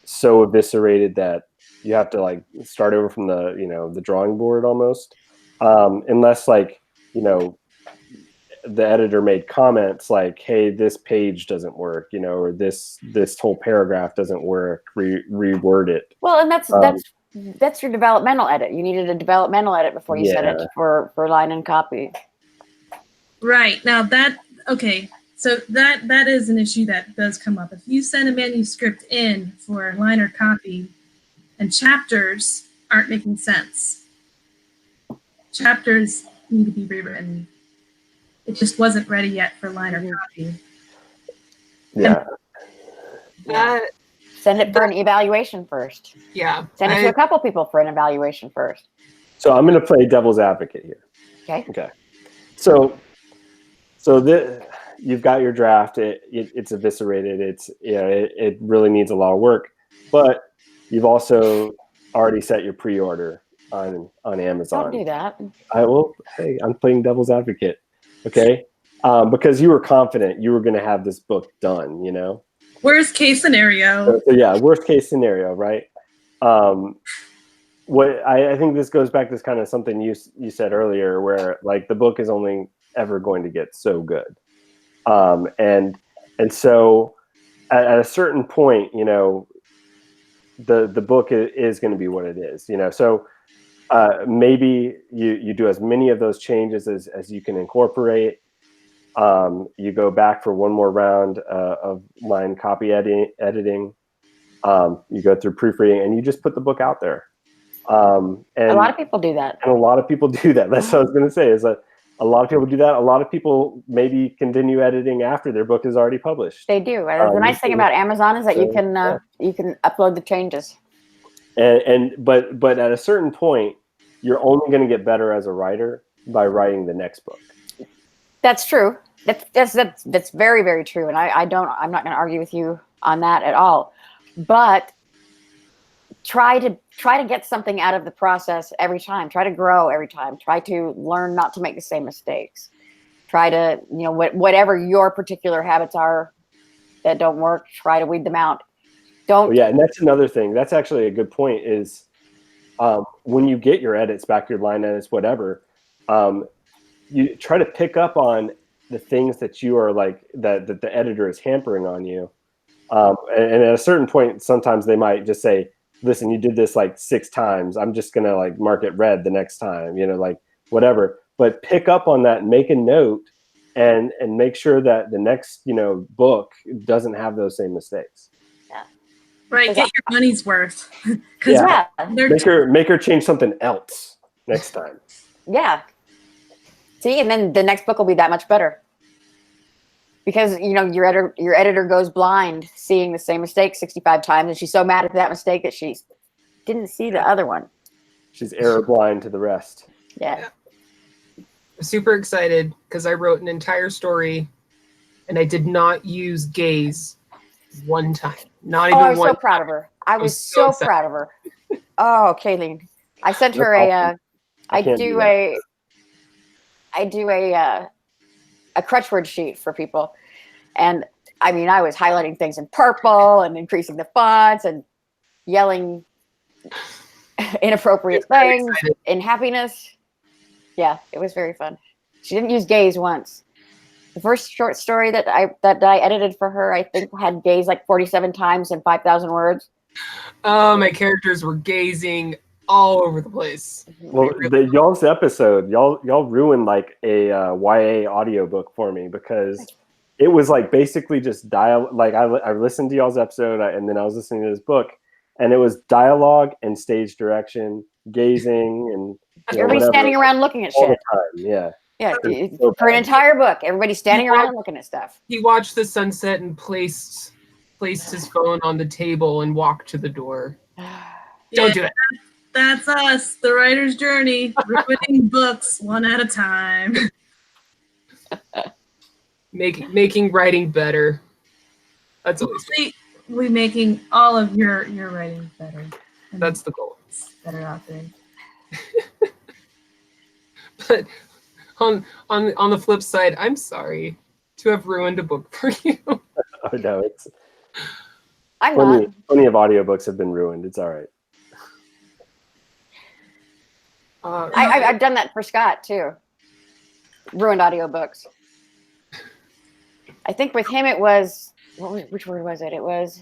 so eviscerated that you have to like start over from the, you know, the drawing board almost, unless like, you know, the editor made comments like, hey, this page doesn't work, you know, or this whole paragraph doesn't work, reword it. Well, and that's your developmental edit. You needed a developmental edit before you sent it for line and copy. Right. Now so that is an issue that does come up. If you send a manuscript in for line or copy and chapters aren't making sense, chapters need to be rewritten. It just wasn't ready yet for line or copy. Yeah. Send it for an evaluation first. Yeah. Send it to a couple people for an evaluation first. So I'm going to play devil's advocate here. Okay. So you've got your draft. It's eviscerated. It really needs a lot of work. But you've also already set your pre-order on Amazon. Don't do that. Hey, I'm playing devil's advocate. Okay. Because you were confident you were going to have this book done, you know? Worst case scenario. So worst case scenario, right? What I think this goes back to kind of something you said earlier, where like the book is only ever going to get so good, and so at a certain point, you know, the book is going to be what it is, you know. So maybe you do as many of those changes as you can incorporate. You go back for one more round of line copy editing. You go through proofreading, and you just put the book out there. And a lot of people do that. And a lot of people do that. That's what I was going to say, is that a lot of people do that. A lot of people maybe continue editing after their book is already published. They do. The nice thing about Amazon is that you can upload the changes. But at a certain point, you're only going to get better as a writer by writing the next book. That's true. That's very, very true. And I'm not going to argue with you on that at all. But try to get something out of the process every time. Try to grow every time. Try to learn not to make the same mistakes. Try to, you know, whatever your particular habits are that don't work, try to weed them out. And that's another thing. That's actually a good point, is when you get your edits back, your line edits, whatever, you try to pick up on the things that you are like, that the editor is hampering on you. And at a certain point, sometimes they might just say, listen, you did this like 6 times. I'm just going to like mark it red the next time, you know, like whatever. But pick up on that, make a note, and make sure that the next, you know, book doesn't have those same mistakes. Yeah. Right. Get your money's worth. Make her change something else next time. Yeah. See, and then the next book will be that much better. Because, you know, your editor goes blind seeing the same mistake 65 times, and she's so mad at that mistake that she didn't see the other one. She's error blind to the rest. Yeah. I'm super excited because I wrote an entire story and I did not use gaze one time. Not even one. I was so proud of her. I was so proud of her. Oh, Kayleen. I sent her I do a crutch word sheet for people. And I mean, I was highlighting things in purple and increasing the fonts and yelling inappropriate things in happiness. Yeah, it was very fun. She didn't use gaze once. The first short story that I edited for her, I think, had gaze like 47 times and 5,000 words. Oh, my characters were gazing all over the place. Well, y'all's episode, y'all ruined like a YA audiobook for me, because it was like basically just dialogue. Like I listened to y'all's episode, and then I was listening to this book, and it was dialogue and stage direction, gazing, and everybody's standing around looking at shit. All the time. Yeah. Yeah, for an entire book, everybody's standing around looking at stuff. He watched the sunset and placed his phone on the table and walked to the door. Don't do it. That's us, the writer's journey, reading books one at a time. Making writing better. That's always we making all of your writing better. That's the goal. Better out there. But on the flip side, I'm sorry to have ruined a book for you. Oh no, it's I'm not. plenty of audiobooks have been ruined. It's all right. I've done that for Scott too. Ruined audiobooks. I think with him it was which word was it? It was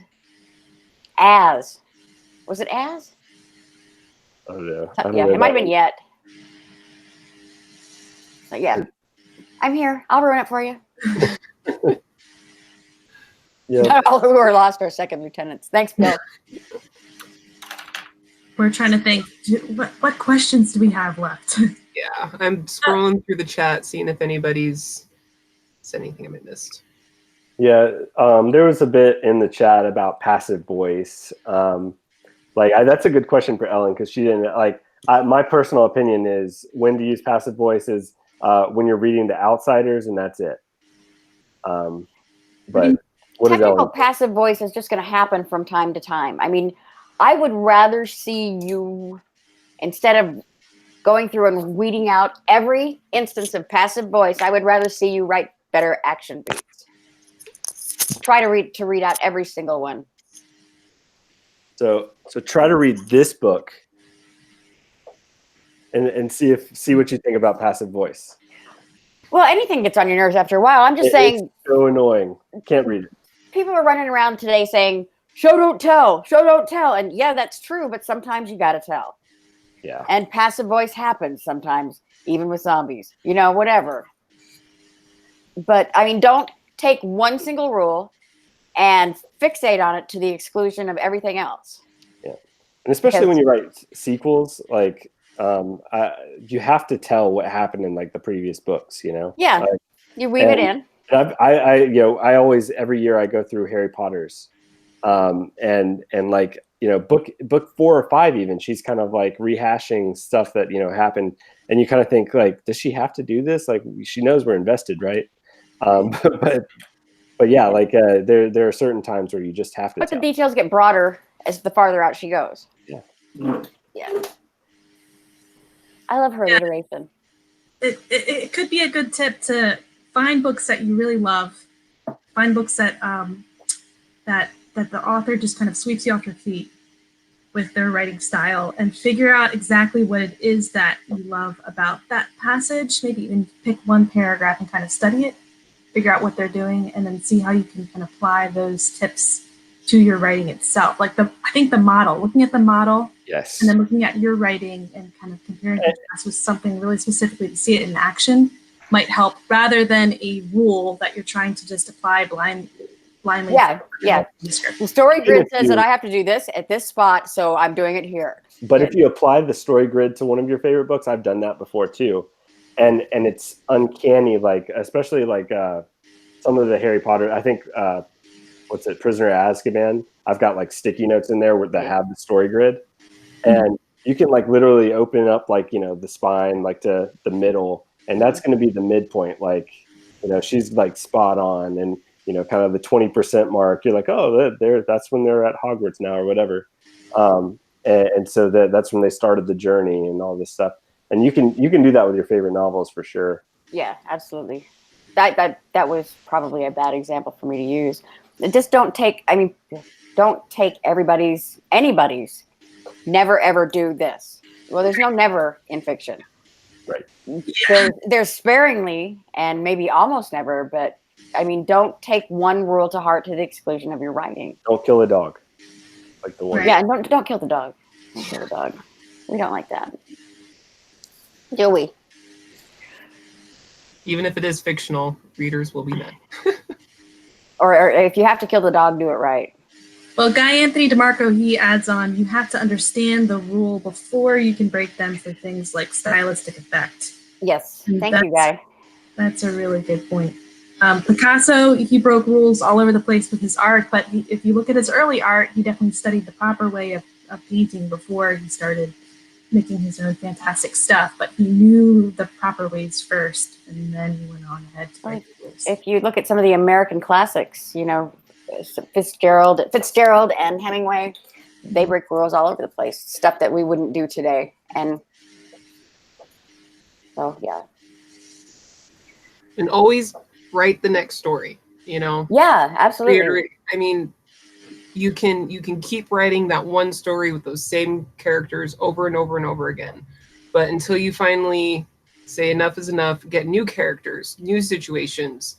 as. Was it as? Oh no. Yeah, it might have been yet. But yeah. I'm here. I'll ruin it for you. Yeah. Not all who are lost are second lieutenants. Thanks, Bill. We're trying to think, what questions do we have left? Yeah, I'm scrolling through the chat, seeing if anybody's said anything I missed. Yeah, there was a bit in the chat about passive voice. That's a good question for Ellen, because she didn't my personal opinion is when to use passive voice is when you're reading The Outsiders, and that's it. But what is Technical Ellen? passive voice is just going to happen from time to time. I mean, I would rather see you, instead of going through and weeding out every instance of passive voice, I would rather see you write better action beats. Try to read out every single one. So try to read this book and see what you think about passive voice. Well, anything gets on your nerves after a while. I'm just saying. It's so annoying. Can't read it. People are running around today saying, show, don't tell, show, don't tell. And yeah, that's true, but sometimes you got to tell. Yeah. And passive voice happens sometimes, even with zombies, whatever. But I mean, don't take one single rule and fixate on it to the exclusion of everything else. Yeah. And especially when you write sequels, you have to tell what happened in the previous books, Yeah. You weave it in. I always, every year I go through Harry Potter's, book 4 or 5, even she's kind of rehashing stuff that, happened. And you kind of think does she have to do this? She knows we're invested, right? But yeah, there are certain times where you just have to. But the details get broader as the farther out she goes. Yeah. Yeah. I love her alliteration. It could be a good tip to find books that you really love. Find books that that the author just kind of sweeps you off your feet with their writing style, and figure out exactly what it is that you love about that passage. Maybe even pick one paragraph and kind of study it, figure out what they're doing, and then see how you can apply those tips to your writing itself. Looking at the model, yes, and then looking at your writing and kind of comparing it with something really specifically to see it in action might help, rather than a rule that you're trying to just apply blindly. Yeah. The story grid says that I have to do this at this spot, so I'm doing it here. But if you apply the story grid to one of your favorite books, I've done that before too, and it's uncanny. Especially some of the Harry Potter. I think Prisoner of Azkaban. I've got sticky notes in there that have the story grid, and you can literally open up the spine to the middle, and that's going to be the midpoint. She's spot on, and kind of the 20% mark. You're that's when they're at Hogwarts now or whatever. And so that's when they started the journey and all this stuff. And you can do that with your favorite novels for sure. Yeah, absolutely. That was probably a bad example for me to use. Just don't take anybody's. Never ever do this. Well, there's no never in fiction. Right. There's sparingly and maybe almost never, but I mean, don't take one rule to heart to the exclusion of your writing. Don't kill a dog. The one. Yeah, don't kill the dog. Don't kill the dog. We don't like that. Do we? Even if it is fictional, readers will be mad. or if you have to kill the dog, do it right. Well, Guy Anthony DeMarco, he adds on, you have to understand the rule before you can break them for things like stylistic effect. Yes. Thank you, Guy. That's a really good point. Picasso, he broke rules all over the place with his art, but if you look at his early art, he definitely studied the proper way of painting before he started making his own fantastic stuff. But he knew the proper ways first, and then he went on ahead to break the rules. If you look at some of the American classics, Fitzgerald and Hemingway, they break rules all over the place, stuff that we wouldn't do today. And so, yeah. And always write the next story. you know? Yeah, absolutely. Reiterate. I mean, you can keep writing that one story with those same characters over and over and over again. But until you finally say enough is enough, get new characters, new situations,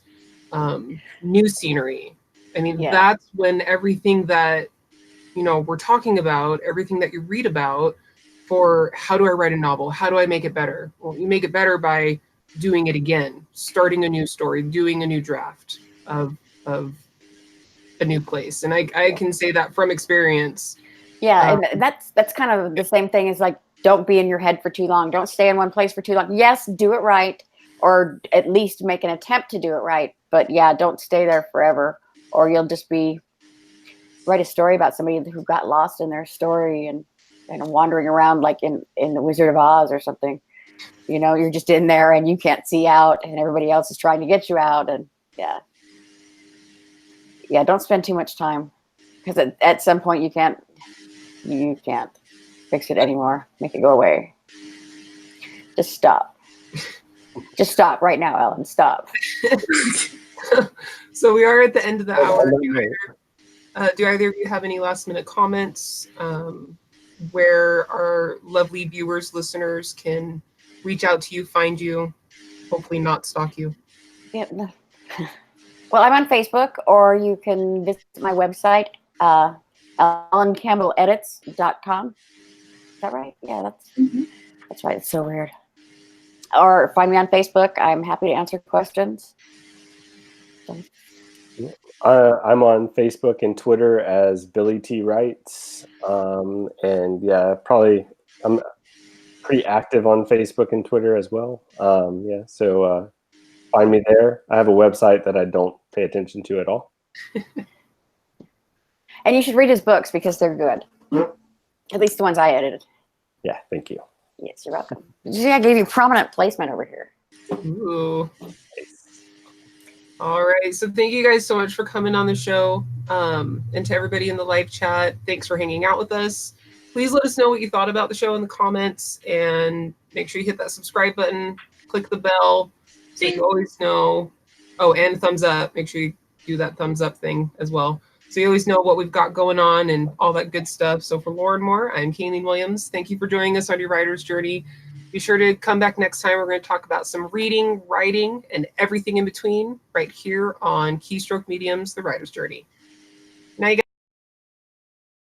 new scenery. I mean, Yeah. that's when everything that, you know, we're talking about, everything that you read about for how do I write a novel? How do I make it better? Well, you make it better by doing it again, starting a new story, doing a new draft of a new place. And I can say that from experience. Yeah, and that's kind of the same thing as like, don't be in your head for too long. Don't stay in one place for too long. Yes, do it right, or at least make an attempt to do it right. But yeah, don't stay there forever, or you'll just write a story about somebody who got lost in their story and wandering around like in the Wizard of Oz or something. You know, you're just in there and you can't see out, and everybody else is trying to get you out. And yeah, don't spend too much time, because at some point you can't fix it anymore. Make it go away. Just stop. Just stop right now, Ellen. Stop. So we are at the end of the hour. Do either of you have any last minute comments where our lovely viewers, listeners can reach out to you, find you, hopefully not stalk you? Yeah. Well, I'm on Facebook, or you can visit my website, ellencampbelledits.com. Is that right? Yeah, that's right. It's so weird. Or find me on Facebook. I'm happy to answer questions. I'm on Facebook and Twitter as Billy T. Writes. And yeah, probably I'm pretty active on Facebook and Twitter as well. So find me there. I have a website that I don't pay attention to at all. And you should read his books because they're good. At least the ones I edited. Yeah, thank you. Yes, you're welcome. See, I gave you prominent placement over here. Ooh. All right. So thank you guys so much for coming on the show. And to everybody in the live chat, thanks for hanging out with us. Please let us know what you thought about the show in the comments, and make sure you hit that subscribe button, click the bell so you always know. Oh, and thumbs up. Make sure you do that thumbs up thing as well, so you always know what we've got going on and all that good stuff. So for Lauren Moore, I'm Kayleen Williams. Thank you for joining us on your writer's journey. Be sure to come back next time. We're going to talk about some reading, writing, and everything in between right here on Keystroke Medium's The Writer's Journey.